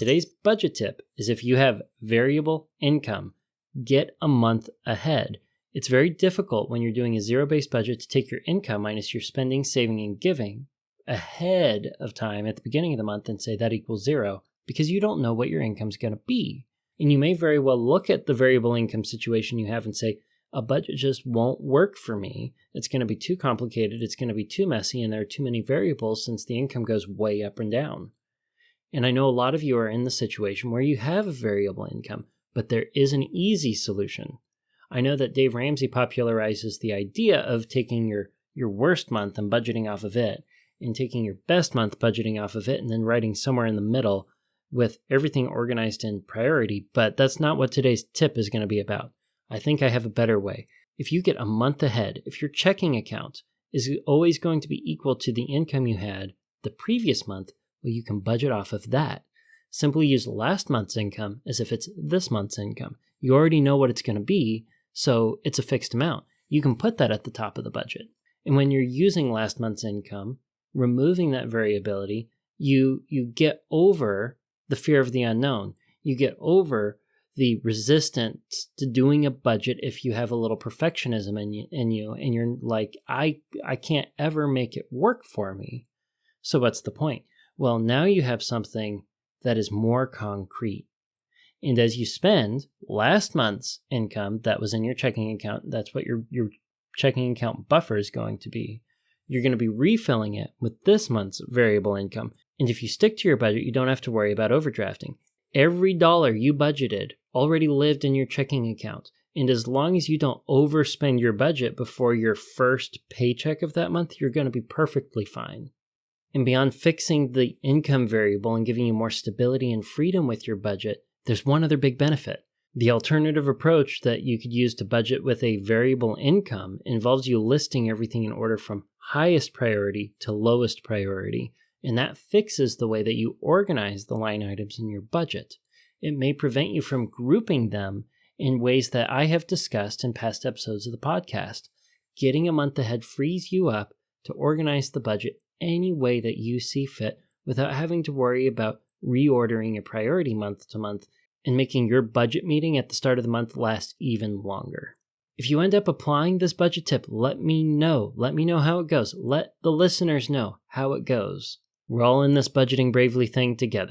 Today's budget tip is if you have variable income, get a month ahead. It's very difficult when you're doing a zero-based budget to take your income minus your spending, saving, and giving ahead of time at the beginning of the month and say that equals zero because you don't know what your income's going to be. And you may very well look at the variable income situation you have and say, a budget just won't work for me. It's going to be too complicated. It's going to be too messy, and there are too many variables since the income goes way up and down. And I know a lot of you are in the situation where you have a variable income, but there is an easy solution. I know that Dave Ramsey popularizes the idea of taking your worst month and budgeting off of it, and taking your best month budgeting off of it, and then writing somewhere in the middle with everything organized in priority, but that's not what today's tip is going to be about. I think I have a better way. If you get a month ahead, if your checking account is always going to be equal to the income you had the previous month, well, you can budget off of that. Simply use last month's income as if it's this month's income. You already know what it's going to be, so it's a fixed amount. You can put that at the top of the budget. And when you're using last month's income, removing that variability, you get over the fear of the unknown. You get over the resistance to doing a budget if you have a little perfectionism in you and you're like, I can't ever make it work for me. So what's the point? Well, now you have something that is more concrete. And as you spend last month's income that was in your checking account, that's what your checking account buffer is going to be. You're going to be refilling it with this month's variable income. And if you stick to your budget, you don't have to worry about overdrafting. Every dollar you budgeted already lived in your checking account. And as long as you don't overspend your budget before your first paycheck of that month, you're going to be perfectly fine. And beyond fixing the income variable and giving you more stability and freedom with your budget, there's one other big benefit. The alternative approach that you could use to budget with a variable income involves you listing everything in order from highest priority to lowest priority. And that fixes the way that you organize the line items in your budget. It may prevent you from grouping them in ways that I have discussed in past episodes of the podcast. Getting a month ahead frees you up to organize the budget any way that you see fit without having to worry about reordering your priority month to month and making your budget meeting at the start of the month last even longer. If you end up applying this budget tip, let me know. Let me know how it goes. Let the listeners know how it goes. We're all in this budgeting bravely thing together.